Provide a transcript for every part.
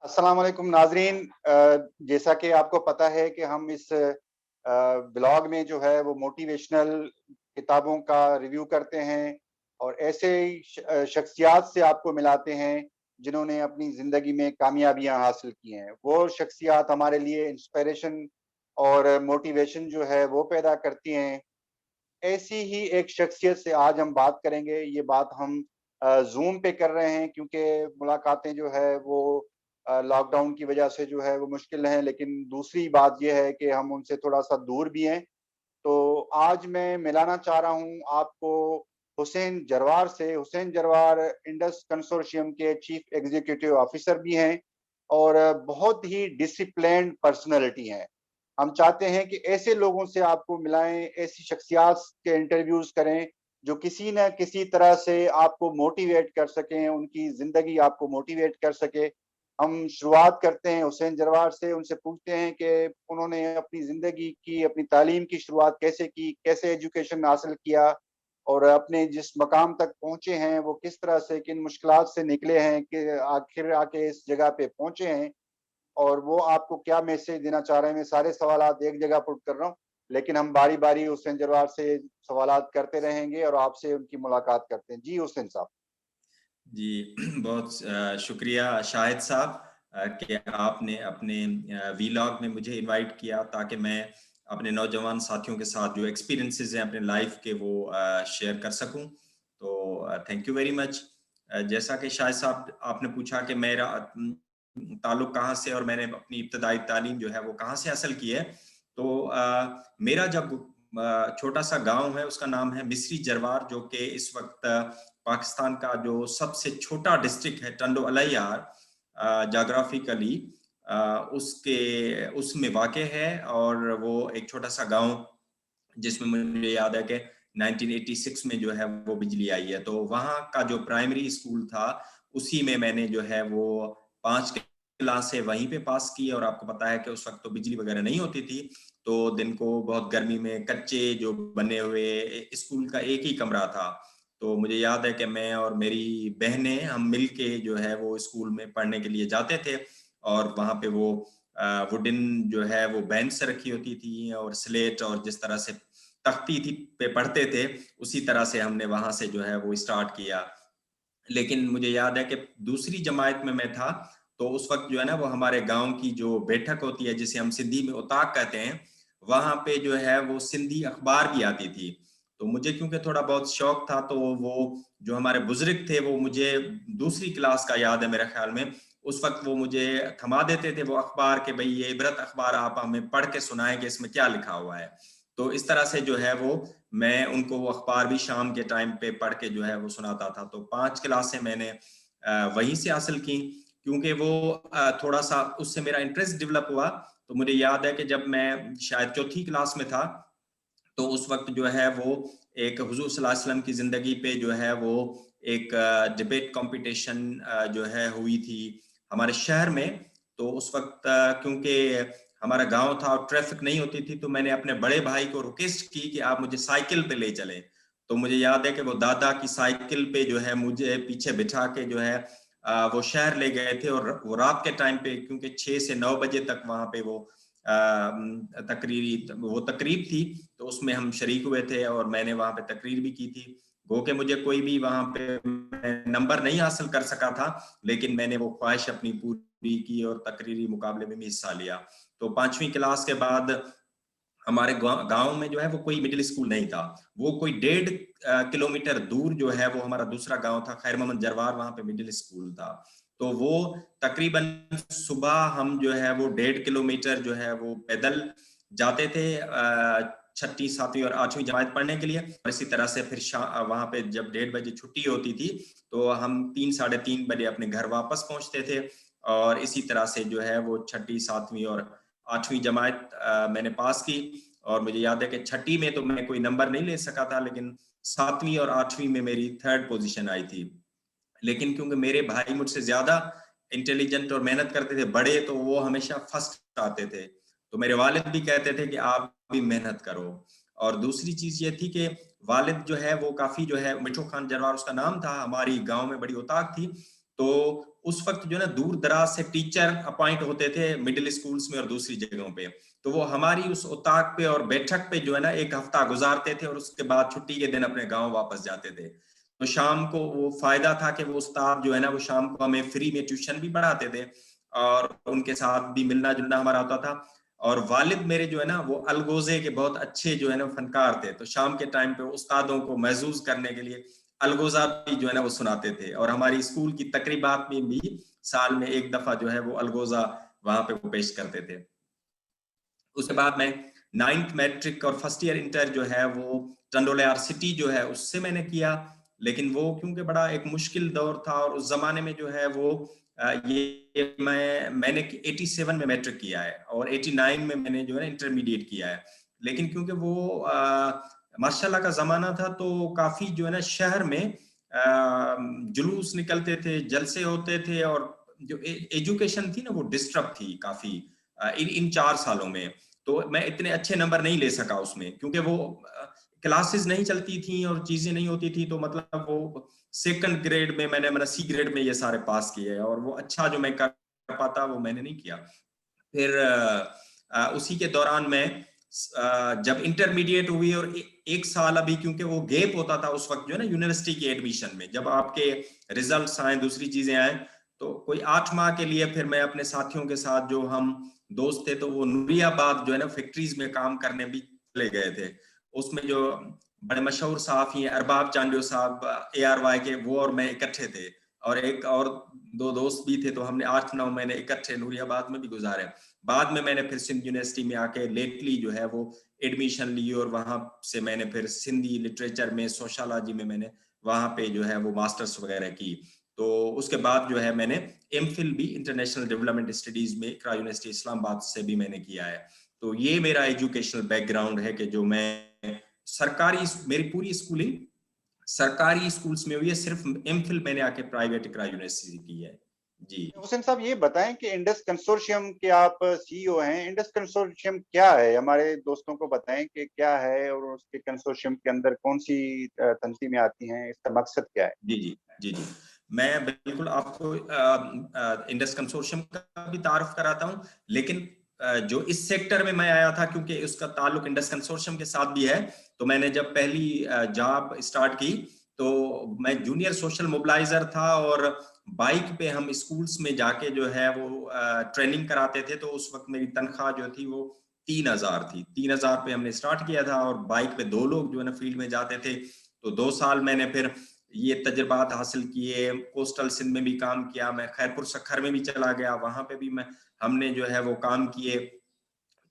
अस्सलाम वालेकुम नाज़रीन। जैसा कि आपको पता है कि हम इस ब्लॉग में जो है वो मोटिवेशनल किताबों का रिव्यू करते हैं और ऐसे ही शख्सियात से आपको मिलाते हैं जिन्होंने अपनी ज़िंदगी में कामयाबियाँ हासिल की हैं। वो शख्सियात हमारे लिए इंस्पिरेशन और मोटिवेशन जो है वो पैदा करती हैं। ऐसी ही एक शख्सियत से आज हम बात करेंगे। ये बात हम ज़ूम पे कर रहे हैं क्योंकि मुलाकातें जो है वो लॉकडाउन की वजह से जो है वो मुश्किल है, लेकिन दूसरी बात ये है कि हम उनसे थोड़ा-सा दूर भी हैं। तो आज मैं मिलाना चाह रहा हूँ आपको हुसैन जरवार से। हुसैन जरवार इंडस कंसोर्शियम के चीफ एग्ज़ीक्यूटिव ऑफ़िसर भी हैं और बहुत ही डिसिप्लिन्ड पर्सनैलिटी हैं। हम चाहते हैं कि ऐसे लोगों से आपको मिलाएँ, ऐसी शख्सियात के इंटरव्यूज़ करें, जो किसी न किसी तरह से आपको मोटिवेट कर सकें, उनकी ज़िंदगी आपको मोटिवेट कर सके। हम शुरुआत करते हैं हुसैन जरवार से, उनसे पूछते हैं कि उन्होंने अपनी ज़िंदगी की, अपनी तालीम की शुरुआत कैसे की, कैसे एजुकेशन हासिल किया और अपने जिस मकाम तक पहुँचे हैं, वो किस तरह से, किन मुश्किलात से निकले हैं कि आखिर आके इस जगह पे पहुँचे हैं। और वो आपको क्या मैसेज देना चाह रहे हैं। मैं सारे सवालात एक जगह पुट कर रहा हूँ, लेकिन हम बारी-बारी हुसैन जरवार से सवालात करते रहेंगे और आपसे उनकी मुलाकात करते हैं। जी हुसैन साहब। जी, बहुत शुक्रिया शाहिद साहब कि आपने अपने वीलॉग में मुझे इनवाइट किया ताकि मैं अपने नौजवान साथियों के साथ जो एक्सपीरियंसेस हैं अपने लाइफ के वो शेयर कर सकूं। तो थैंक यू वेरी मच। जैसा कि शाहिद साहब आपने पूछा कि मेरा ताल्लुक कहाँ से और मैंने अपनी इब्तदाई तालीम जो है वो कहाँ से हासिल की है। तो मेरा जब छोटा-सा गाँव है उसका नाम है मिस्री जरवार, जो कि इस वक़्त पाकिस्तान का जो सबसे छोटा डिस्ट्रिक्ट है टंडो अलायार ज्योग्राफिकली उसके उसमें वाक़ है और वो एक छोटा-सा गाँव जिसमें मुझे याद है कि 1986 में जो है वो बिजली आई है। तो वहाँ का जो प्राइमरी स्कूल था, उसी में मैंने जो है वो 5 क्लासें वहीं पे पास की और आपको पता है कि उस वक़्त तो बिजली वग़ैरह नहीं होती थी। तो दिन को बहुत गर्मी में कच्चे जो बने हुए स्कूल का एक ही कमरा था। तो मुझे याद है कि मैं और मेरी बहनें हम मिल के जो है वो स्कूल में पढ़ने के लिए जाते थे और वहाँ पे वो वुडन जो है वो बेंच रखी होती थी और स्लेट और जिस तरह से तख्ती थी पे पढ़ते थे, उसी तरह से हमने वहाँ से जो है वो स्टार्ट किया। लेकिन मुझे याद है कि दूसरी जमात में मैं था, तो उस वक़्त जो है ना वो हमारे गाँव की जो बैठक होती है जिसे हम सिंधी में उताक कहते हैं, वहाँ पे जो है वो सिंधी अखबार भी आती थी। तो मुझे क्योंकि थोड़ा बहुत शौक था तो वो जो हमारे बुज़ुर्ग थे वो मुझे दूसरी क्लास का याद है मेरे ख़्याल में, उस वक़्त वो मुझे थमा देते थे वो अखबार कि भई ये इबरत अखबार आप हमें पढ़ के सुनाएँ कि इसमें क्या लिखा हुआ है। तो इस तरह से जो है वो मैं उनको वो अखबार भी शाम के टाइम पे पढ़ के जो है वो सुनाता था। तो 5 क्लासें मैंने वहीं से हासिल की क्योंकि वो थोड़ा-सा उससे मेरा इंटरेस्ट डेवलप हुआ। तो मुझे याद है कि जब मैं शायद चौथी क्लास में था, तो उस वक़्त जो है वो एक हुज़ूर सल्लल्लाहु अलैहि वसल्लम की ज़िंदगी पे जो है वो एक डिबेट कॉम्पिटिशन जो है हुई थी हमारे शहर में। तो उस वक़्त क्योंकि हमारा गाँव था और ट्रैफ़िक नहीं होती थी, तो मैंने अपने बड़े भाई को रिक्वेस्ट की कि आप मुझे साइकिल पे ले चलें। तो मुझे याद है कि वो दादा की साइकिल पे जो है मुझे पीछे बिठा के जो है वो शहर ले गए थे और वो रात के टाइम पे क्योंकि 6 से 9 बजे तक वहाँ पे वो वो तकरीब थी, तो उसमें हम शरीक हुए थे और मैंने वहाँ पे तकरीर भी की थी। गो के मुझे कोई भी वहाँ पे मैं नंबर नहीं हासिल कर सका था, लेकिन मैंने वो ख्वाहिश अपनी पूरी की और तकरीरी मुकाबले में भी हिस्सा लिया। तो 5वीं क्लास के बाद हमारे गाँव में जो है वो कोई मिडल स्कूल नहीं था। वो कोई 1.5 किलोमीटर दूर जो है वो हमारा दूसरा गाँव था, खैर मोहम्मद जरवार, वहाँ पे मिडल स्कूल था। तो वो तकरीबन सुबह हम जो है वो 1.5 किलोमीटर जो है वो पैदल जाते थे छठी, 7वीं और 8वीं जमात पढ़ने के लिए। और इसी तरह से फिर वहाँ पे जब 1:30 बजे छुट्टी होती थी, तो हम 3 साढ़े 3 बजे अपने घर वापस पहुँचते थे और इसी तरह से जो है वो छठी, 7वीं और 8वीं जमात मैंने पास की। और मुझे याद है कि छठी में तो मैं कोई नंबर नहीं ले सका था, लेकिन 7वीं और 8वीं में मेरी 3rd पोज़ीशन आई थी। लेकिन क्योंकि मेरे भाई मुझसे ज़्यादा इंटेलिजेंट और मेहनत करते थे, बड़े, तो वो हमेशा फर्स्ट आते थे। तो मेरे वालिद भी कहते थे कि आप भी मेहनत करो। और दूसरी चीज़ ये थी कि वालिद जो है वो काफ़ी जो है मिठू खान जरवार उसका नाम था, हमारी गाँव में बड़ी औताक थी। तो उस वक्त जो है ना दूर दराज से टीचर अपॉइंट होते थे मिडिल स्कूल्स में और दूसरी जगहों पे, तो वो हमारी उस उताक पे और बैठक पे जो है ना 1 हफ्ता गुजारते थे और उसके बाद छुट्टी के दिन अपने गांव वापस जाते थे। तो शाम को वो फायदा था कि वो उस्ताद जो है ना वो शाम को हमें फ्री में ट्यूशन भी पढ़ाते थे और उनके साथ भी मिलना जुलना हमारा होता था। और वालिद मेरे जो है ना वो अलगोजे के बहुत अच्छे जो है ना फनकार थे, तो शाम के टाइम पे उस्तादों को महसूस करने के लिए अलगोजा भी जो है ना वो सुनाते थे और हमारी स्कूल की तकरीबात में भी साल में 1 दफा जो है वो अलगोजा वहां पे वो पेश करते थे। उसके बाद मैं 9th मैट्रिक और फर्स्ट ईयर इंटर जो है वो टंडोले सिटी जो है उससे मैंने किया, लेकिन वो क्योंकि बड़ा एक मुश्किल दौर था और उस जमाने में जो है वो ये मैंने 87 में मैट्रिक किया है और 89 में मैंने जो है इंटरमीडिएट किया है। लेकिन क्योंकि वो माशाल्लाह का जमाना था तो काफी जो है ना शहर में जुलूस निकलते थे, जलसे होते थे और जो एजुकेशन थी ना वो डिस्टर्ब थी काफी इन 4 सालों में। तो मैं इतने अच्छे नंबर नहीं ले सका उसमें क्योंकि वो क्लासेस नहीं चलती थी और चीजें नहीं होती थी, तो मतलब वो सेकंड ग्रेड में मैंने सी ग्रेड में ये सारे पास किए और वो अच्छा जो मैं कर पाता वो मैंने नहीं किया। फिर उसी के दौरान मैं जब इंटरमीडिएट हुई और 1 साल अभी क्योंकि वो गैप होता था उस वक्त जो है ना यूनिवर्सिटी के एडमिशन में, जब आपके रिजल्ट्स आए दूसरी चीजें आए तो कोई 8 माह के लिए फिर मैं अपने साथियों के साथ जो हम दोस्त थे तो वो नूरियाबाद जो है ना फैक्ट्रीज में काम करने भी चले गए थे। उसमें जो बड़े मशहूर सहाफी हैं अरबाब चांडियो साहब ARY के, वो और मैं इकट्ठे थे और एक और 2 दोस्त भी थे, तो हमने 8-9 महीने इकट्ठे नूरियाबाद में भी गुजारे। बाद में मैंने फिर सिंध यूनिवर्सिटी में आके लेटली जो है वो एडमिशन ली और वहां से मैंने फिर सिंधी लिटरेचर में सोशियोलॉजी में मैंने वहां पे जो है वो मास्टर्स वगैरह की। तो उसके बाद जो है मैंने एमफिल भी इंटरनेशनल डेवलपमेंट स्टडीज में इकरा यूनिवर्सिटी इस्लामाबाद से भी मैंने किया है। तो ये मेरा एजुकेशनल बैकग्राउंड है कि जो मैं सरकारी, मेरी पूरी स्कूलिंग सरकारी स्कूल्स में हुई है, सिर्फ एमफिल मैंने आके प्राइवेट इकरा यूनिवर्सिटी की है। जी हुसैन साहब, ये बताएं कि इंडस कंसोर्शियम के आप CEO हैं। इंडस कंसोर्शियम क्या है, हमारे दोस्तों को बताएं कि क्या है और उसके कंसोर्शियम के अंदर कौन सी तंजीमें आती हैं, इसका मकसद क्या है? जी जी जी जी मैं बिल्कुल आपको इंडस कंसोर्शियम का भी तारुफ कराता हूँ, लेकिन जो इस सेक्टर में मैं आया था क्योंकि उसका ताल्लुक इंडस कंसोर्शियम के साथ भी है, तो मैंने जब पहली जॉब स्टार्ट की तो मैं जूनियर सोशल मोबिलाइजर था और बाइक पे हम स्कूल्स में जाके जो है वो ट्रेनिंग कराते थे। तो उस वक्त मेरी तनख्वाह जो थी वो 3000 थी। 3000 पे हमने स्टार्ट किया था और बाइक पे 2 लोग जो है ना फील्ड में जाते थे। तो 2 साल मैंने फिर ये तजुर्बात हासिल किए, कोस्टल सिंध में भी काम किया, मैं खैरपुर सखर में भी चला गया, वहां पे भी हमने जो है वो काम किए।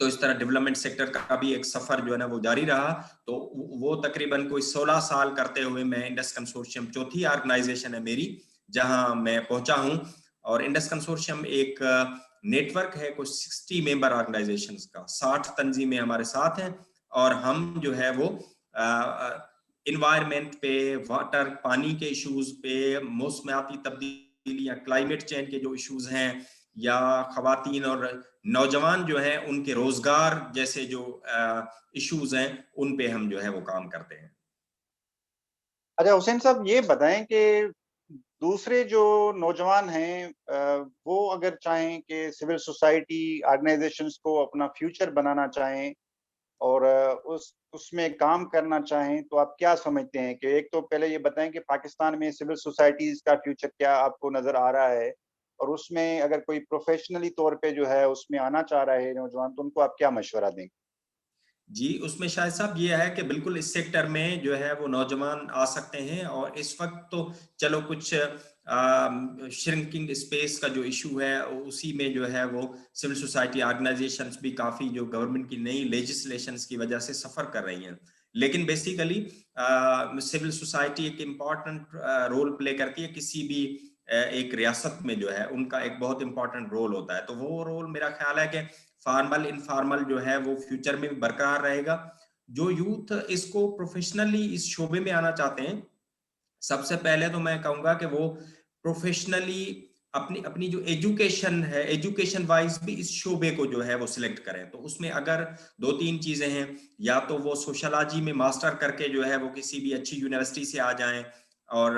तो इस तरह डेवलपमेंट सेक्टर का भी एक सफर जो है ना वो जारी रहा। तो वो तकरीबन कोई 16 साल करते हुए मैं इंडस कंसोर्शियम चौथी ऑर्गेनाइजेशन है मेरी जहां मैं पहुंचा हूं। और इंडस कंसोर्शियम एक नेटवर्क है कुछ 60 मेंबर ऑर्गेनाइजेशंस का, 60 तंजीमें हमारे साथ हैं और हम जो है वो इन्वायरमेंट पे, वाटर पानी के इश्यूज पे, मौसमियाती तब्दीली या क्लाइमेट चेंज के जो इश्यूज हैं या खवातीन और नौजवान जो हैं उनके रोजगार जैसे जो इश्यूज हैं उन पे हम जो है वो काम करते हैं। अच्छा हुसैन साहब, ये बताएं कि दूसरे जो नौजवान हैं वो अगर चाहें कि सिविल सोसाइटी ऑर्गेनाइजेशंस को अपना फ्यूचर बनाना चाहें और उसमें काम करना चाहें, तो आप क्या समझते हैं कि एक तो पहले ये बताएं कि पाकिस्तान में सिविल सोसाइटीज का फ्यूचर क्या आपको नजर आ रहा है, और उसमें अगर कोई प्रोफेशनली तौर पे जो है उसमें आना चाह रहा है नौजवान, तो उनको आप क्या मशवरा देंगे? जी, उसमें शायद साहब ये है कि बिल्कुल इस सेक्टर में जो है वो नौजवान आ सकते हैं और इस वक्त तो चलो कुछ श्रिंकिंग स्पेस का जो इशू है उसी में जो है वो सिविल सोसाइटी ऑर्गेनाइजेशंस भी काफी जो गवर्नमेंट की नई लेजिस्लेशंस की वजह से सफर कर रही हैं। लेकिन बेसिकली सिविल सोसाइटी एक इम्पॉर्टेंट रोल प्ले करती है किसी भी एक रियासत में, जो है उनका एक बहुत इंपॉर्टेंट रोल होता है। तो वो रोल मेरा ख्याल है कि फॉर्मल इनफॉर्मल जो है वो फ्यूचर में भी बरकरार रहेगा। जो यूथ इसको प्रोफेशनली इस शोबे में आना चाहते हैं, सबसे पहले तो मैं कहूंगा कि वो प्रोफेशनली अपनी अपनी जो एजुकेशन है, एजुकेशन वाइज भी इस शोबे को जो है वो सिलेक्ट करें। तो उसमें अगर 2-3 चीजें हैं, या तो वो सोशलॉजी में मास्टर करके जो है वो किसी भी अच्छी यूनिवर्सिटी से आ जाएं और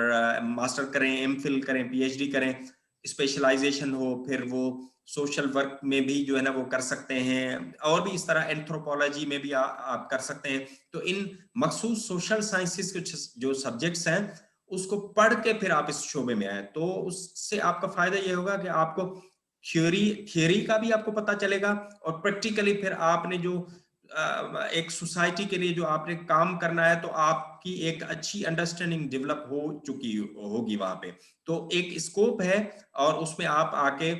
मास्टर करें, एमफिल करें, पीएचडी करें, स्पेशलाइजेशन हो, फिर वो सोशल वर्क में भी जो है ना वो कर सकते हैं, और भी इस तरह एंथ्रोपोलॉजी में भी आप कर सकते हैं। तो इन मखसूस सोशल साइंसेस के जो सब्जेक्ट्स हैं उसको पढ़ के फिर आप इस शोबे में आए, तो उससे आपका फायदा ये होगा कि आपको थियोरी का भी आपको पता चलेगा, और प्रैक्टिकली फिर आपने जो एक सोसाइटी के लिए जो आपने काम करना है, तो आपकी एक अच्छी अंडरस्टैंडिंग डेवलप हो चुकी होगी वहां पे। तो एक स्कोप है, और उसमें आप आके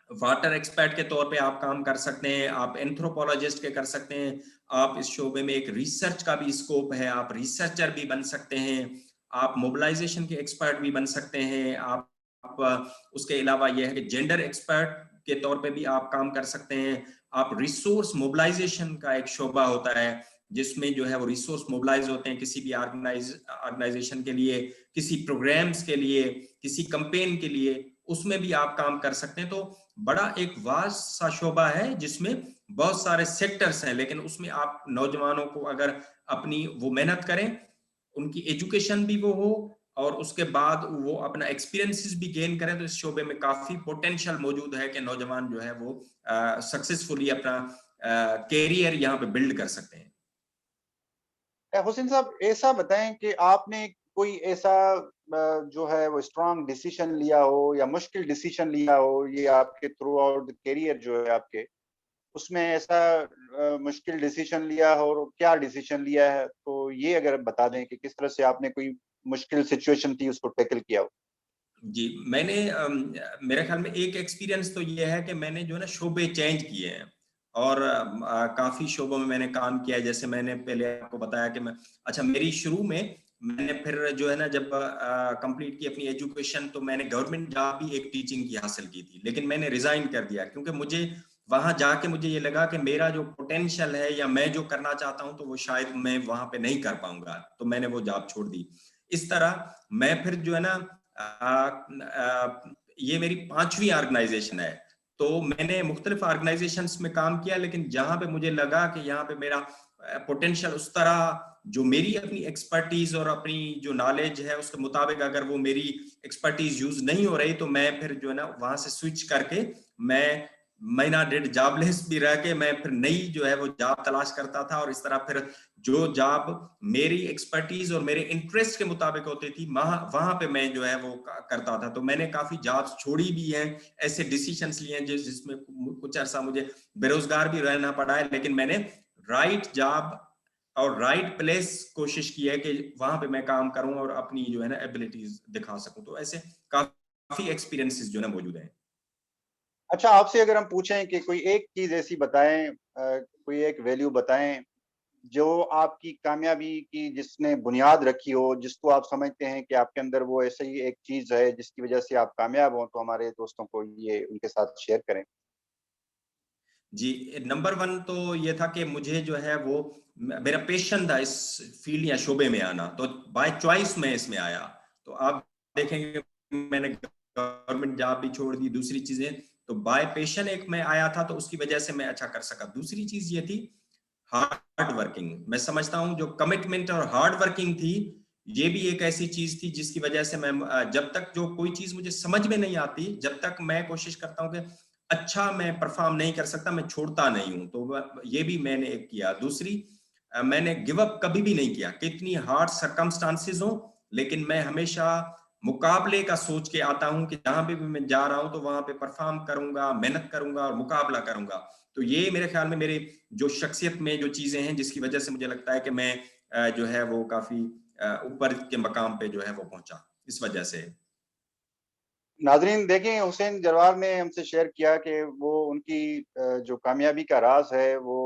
वाटर एक्सपर्ट के तौर पे आप काम कर सकते हैं, आप एंथ्रोपोलॉजिस्ट के कर सकते हैं, आप इस शोबे में एक रिसर्च का भी स्कोप है, आप रिसर्चर भी बन सकते हैं, आप मोबिलाइजेशन के एक्सपर्ट भी बन सकते हैं, उसके अलावा यह है कि जेंडर एक्सपर्ट के तौर पे भी आप काम कर सकते हैं। आप रिसोर्स मोबिलाइजेशन का एक शोबा होता है जिसमें जो है वो रिसोर्स मोबिलाइज होते हैं किसी भी ऑर्गेनाइजेशन के लिए, किसी प्रोग्राम्स के लिए, किसी कैंपेन के लिए, उसमें भी आप काम कर सकते हैं। तो बड़ा एक वास्ट सा शोबा है जिसमें बहुत सारे सेक्टर्स हैं, लेकिन उसमें आप नौजवानों को अगर अपनी वो मेहनत करें, उनकी एजुकेशन भी वो हो, और उसके बाद वो अपना एक्सपीरियंसेस भी गेन करें, तो इस शोबे में काफी पोटेंशियल मौजूद है कि नौजवान जो है वो सक्सेसफुली अपना कैरियर यहाँ पे बिल्ड कर सकते हैं। हुसैन साहब, ऐसा बताएं कि आपने कोई ऐसा जो है वो स्ट्रांग डिसीजन लिया हो या मुश्किल डिसीजन लिया हो, ये आपके थ्रू आउट कैरियर जो है आपके, उसमें ऐसा मुश्किल डिसीजन लिया हो, और क्या डिसीजन लिया है, तो ये अगर बता दें कि किस तरह से आपने कोई मुश्किल सिचुएशन थी उसको टैकल किया हो। जी, मैंने मेरे ख्याल में एक एक्सपीरियंस तो ये है कि मैंने जो है ना शोबे चेंज किए हैं, और काफ़ी शोबों में मैंने काम किया है। जैसे मैंने पहले आपको बताया कि मेरी शुरू में मैंने फिर जो है ना जब कंप्लीट की अपनी एजुकेशन, तो मैंने गवर्नमेंट जॉब भी एक टीचिंग की हासिल की थी, लेकिन मैंने रिज़ाइन कर दिया क्योंकि मुझे वहाँ जाके मुझे ये लगा कि मेरा जो पोटेंशियल है या मैं जो करना चाहता हूँ, तो वो शायद मैं वहाँ पे नहीं कर पाऊँगा, तो मैंने वो जॉब छोड़ दी। इस तरह मैं फिर जो है ना ये मेरी 5वीं ऑर्गेनाइजेशन है, तो मैंने मुख्तलिफ ऑर्गेनाइजेशंस में काम किया, लेकिन जहां पे मुझे लगा कि यहाँ पे मेरा पोटेंशियल उस तरह, जो मेरी अपनी एक्सपर्टीज और अपनी जो नॉलेज है उसके मुताबिक अगर वो मेरी एक्सपर्टीज यूज नहीं हो रही, तो मैं फिर जो है ना वहां से स्विच करके मैं महीना डेढ़ जॉबलेस भी रह के मैं फिर नई जो है वो जॉब तलाश करता था, और इस तरह फिर जो जॉब मेरी एक्सपर्टीज और मेरे इंटरेस्ट के मुताबिक होती थी वहां पे मैं जो है वो करता था। तो मैंने काफी जॉब्स छोड़ी भी हैं, ऐसे डिसीजंस लिए हैं जिसमें कुछ अर्सा मुझे बेरोजगार भी रहना पड़ा है, लेकिन मैंने राइट जॉब और राइट प्लेस कोशिश की है कि वहां पे मैं काम करूं और अपनी जो है ना एबिलिटीज दिखा सकूं। तो ऐसे काफी एक्सपीरियंसेस जो है मौजूद हैं। अच्छा, आपसे अगर हम पूछें कि कोई एक चीज ऐसी बताएं, कोई एक वैल्यू बताएं जो आपकी कामयाबी की जिसने बुनियाद रखी हो, जिसको आप समझते हैं कि आपके अंदर वो ऐसे ही एक चीज है जिसकी वजह से आप कामयाब हो, तो हमारे दोस्तों को ये उनके साथ शेयर करें। जी, नंबर 1 तो ये था कि मुझे जो है वो मेरा पैशन था इस फील्ड या शोबे में आना, तो बाय चॉइस मैं इसमें आया। तो आप देखेंगे मैंने गवर्नमेंट जॉब भी छोड़ दी, दूसरी चीजें, तो बाय पैशन एक मैं आया था, तो उसकी वजह से मैं अच्छा कर सका। दूसरी चीज ये थी हार्ड वर्किंग। मैं समझता हूँ जो कमिटमेंट और हार्ड वर्किंग थी, ये भी एक ऐसी चीज थी जिसकी वजह से मैं जब तक जो कोई चीज मुझे समझ में नहीं आती, जब तक मैं कोशिश करता हूँ कि अच्छा मैं परफॉर्म नहीं कर सकता, मैं छोड़ता नहीं हूं। तो ये भी मैंने एक किया। दूसरी, मैंने गिव अप कभी भी नहीं किया, कितनी हार्ड सरकमस्टांसेस हो, लेकिन मैं हमेशा मुकाबले का सोच के आता हूं कि जहां पे भी मैं जा रहा हूं तो वहां पे परफॉर्म करूंगा, मेहनत करूंगा और मुकाबला करूंगा। तो ये मेरे ख्याल में मेरे जो शख्सियत में जो चीजें हैं जिसकी वजह से मुझे लगता है कि मैं जो है वो काफी ऊपर के मकाम पे जो है वो पहुंचा, इस वजह से। नाजरीन देखें, हुसैन जरवार ने हमसे शेयर किया कि वो उनकी जो कामयाबी का राज है वो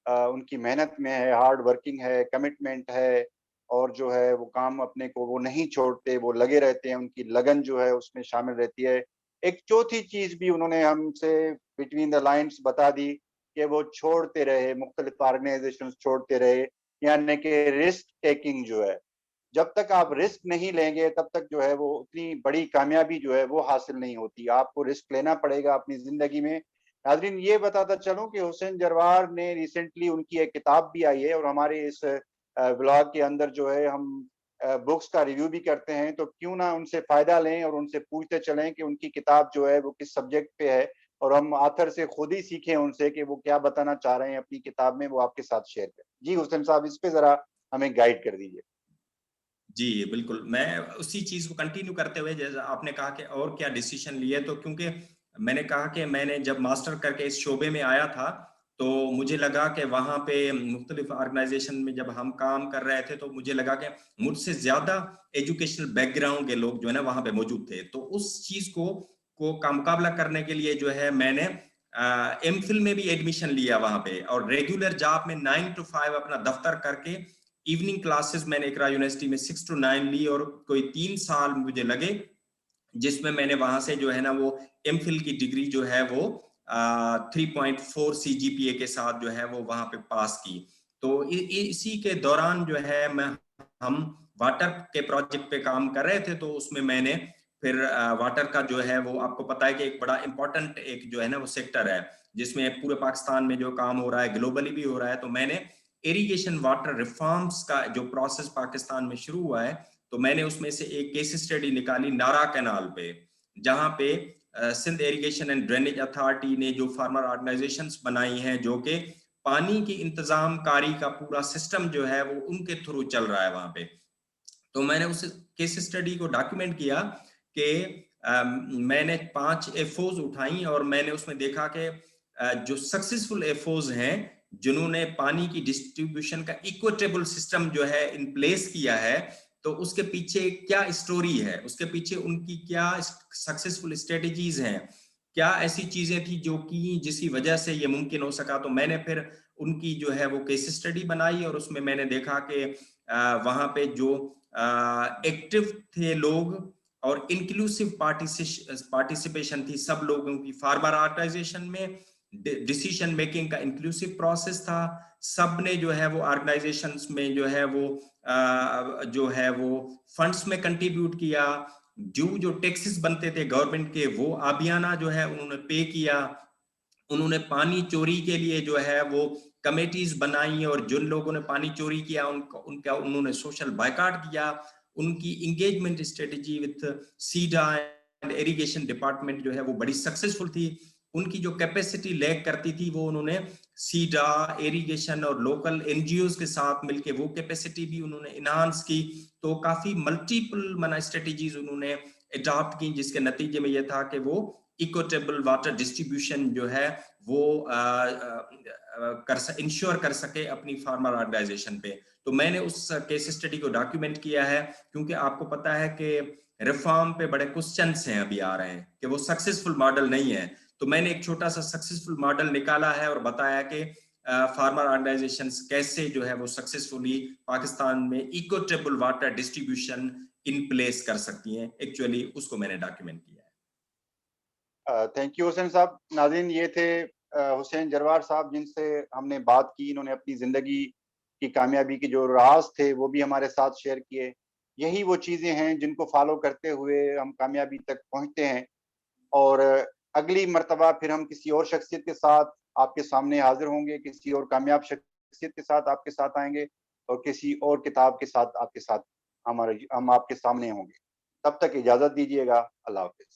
उनकी मेहनत में है, हार्ड वर्किंग है, कमिटमेंट है, और जो है वो काम अपने को वो नहीं छोड़ते, वो लगे रहते हैं, उनकी लगन जो है उसमें शामिल रहती है। एक चौथी चीज भी उन्होंने हमसे बिटवीन द लाइन्स बता दी कि वो छोड़ते रहे, मुख्तलिफ ऑर्गेनाइजेशन छोड़ते रहे, यानी कि रिस्क टेकिंग जो है, जब तक आप रिस्क नहीं लेंगे तब तक जो है वो उतनी बड़ी कामयाबी जो है वो हासिल नहीं होती। आपको रिस्क लेना पड़ेगा अपनी जिंदगी में। नाजरीन, ये बताता चलूं कि हुसैन जरवार ने रिसेंटली उनकी एक किताब भी आई है, और हमारे इस ब्लॉग के अंदर जो है हम बुक्स का रिव्यू भी करते हैं, तो क्यों ना उनसे फ़ायदा लें और उनसे पूछते चलें कि उनकी किताब जो है वो किस सब्जेक्ट पे है, और हम ऑथर से खुद ही सीखें उनसे कि वो क्या बताना चाह रहे हैं अपनी किताब में, वो आपके साथ शेयर करें। जी, हुसैन साहब, इस पे ज़रा हमें गाइड कर दीजिए। जी, बिल्कुल। मैं उसी चीज़ को कंटिन्यू करते हुए, जैसा आपने कहा कि और क्या डिसीज़न लिए, तो क्योंकि मैंने कहा कि मैंने जब मास्टर करके इस शोबे में आया था, तो मुझे लगा कि वहाँ पे मुख्तलिफ़ ऑर्गनाइज़ेशन में जब हम काम कर रहे थे, तो मुझे लगा कि मुझसे ज़्यादा एजुकेशनल बैकग्राउंड के लोग जो है ना वहाँ पे मौजूद थे। तो उस चीज़ को का मुकाबला करने के लिए जो है मैंने एमफिल में भी एडमिशन लिया वहाँ पे, और रेगुलर जॉब में 9 टू 5 अपना दफ्तर करके इवनिंग क्लासेस मैंने इकरा यूनिवर्सिटी में 6 टू 9 ली, और कोई 3 साल मुझे लगे, जिसमें मैंने वहां से जो है ना वो एमफिल की डिग्री जो है वो 3.4 सीजीपीए के साथ जो है वो वहां पे पास की। तो इसी के दौरान जो है हम वाटर के प्रोजेक्ट पे काम कर रहे थे, तो उसमें मैंने फिर वाटर का जो है वो, आपको पता है कि एक बड़ा इंपॉर्टेंट एक जो है ना वो सेक्टर है, जिसमें पूरे पाकिस्तान में जो काम हो रहा है ग्लोबली भी हो रहा है। तो मैंने इरिगेशन वाटर रिफॉर्म्स का जो प्रोसेस पाकिस्तान में शुरू हुआ है, तो मैंने उसमें से एक केस स्टडी निकाली नारा कैनाल पे, जहां पे Sindh irrigation and drainage authority ने जो फार्मर ऑर्गेनाइजेशंस बनाई हैं, जो कि पानी की इंतजाम कारी का पूरा सिस्टम जो है वो उनके थ्रू चल रहा है वहां पे। तो मैंने उस केस स्टडी को डॉक्यूमेंट किया कि मैंने 5 एफओज उठाई, और मैंने उसमें देखा कि जो सक्सेसफुल एफओज हैं, जिन्होंने पानी की डिस्ट्रीब्यूशन का इक्विटेबल सिस्टम जो है इन प्लेस किया है, तो उसके पीछे क्या स्टोरी है, उसके पीछे उनकी क्या सक्सेसफुल स्ट्रेटजीज हैं, क्या ऐसी चीजें थी जो कि जिसकी वजह से ये मुमकिन हो सका। तो मैंने फिर उनकी जो है वो केस स्टडी बनाई, और उसमें मैंने देखा कि वहां पे जो एक्टिव थे लोग और इंक्लूसिव पार्टिसिपेशन थी सब लोगों की फार्मर ऑर्गेनाइजेशन में, डिसीजन मेकिंग का इंक्लूसिव प्रोसेस था, सब ने जो है वो ऑर्गेनाइजेशंस में जो है वो फंड्स में कंट्रीब्यूट किया, जो टैक्सेस बनते थे गवर्नमेंट के वो आबियाना जो है उन्होंने पे किया, उन्होंने पानी चोरी के लिए जो है वो कमेटीज बनाई, और जिन लोगों ने पानी चोरी किया उनका उन्होंने सोशल बायकॉट किया। उनकी engagement strategy with SIDA and irrigation department जो है वो बड़ी सक्सेसफुल थी। उनकी जो कैपेसिटी लैक करती थी वो उन्होंने सीडा, इरिगेशन और लोकल एनजीओ के साथ मिलकर वो कैपेसिटी भी उन्होंने इनहांस की। तो काफी मल्टीपल मना स्ट्रेटेजीज उन्होंने अडॉप्ट की, जिसके नतीजे में यह था कि वो इक्विटेबल वाटर डिस्ट्रीब्यूशन जो है वो इंश्योर कर सके अपनी फार्मर ऑर्गेनाइजेशन पे। तो मैंने उस केस स्टडी को डॉक्यूमेंट किया है, क्योंकि आपको पता है कि रिफॉर्म पे बड़े क्वेश्चंस हैं अभी आ रहे हैं कि वो सक्सेसफुल मॉडल नहीं है। तो मैंने एक छोटा सा सक्सेसफुल मॉडल निकाला है और बताया कि फार्मर ऑर्गेनाइजेशंस कैसे जो है वो सक्सेसफुली पाकिस्तान में equitable water distribution in place कर सकती हैं। एक्चुअली उसको मैंने डॉक्यूमेंट किया है। थैंक यू हुसैन साहब। नाज़रीन, ये थे हुसैन जरवार साहब, जिनसे हमने बात की। इन्होंने अपनी ज़िंदगी की कामयाबी के जो राज थे वो भी हमारे साथ शेयर किए। यही वो चीज़ें हैं जिनको फॉलो करते हुए हम कामयाबी तक पहुंचते हैं। और अगली मर्तबा फिर हम किसी और शख्सियत के साथ आपके सामने हाजिर होंगे, किसी और कामयाब शख्सियत के साथ आपके साथ आएंगे, और किसी और किताब के साथ आपके साथ हम आपके सामने होंगे। तब तक इजाज़त दीजिएगा। अल्लाह हाफ़िज़।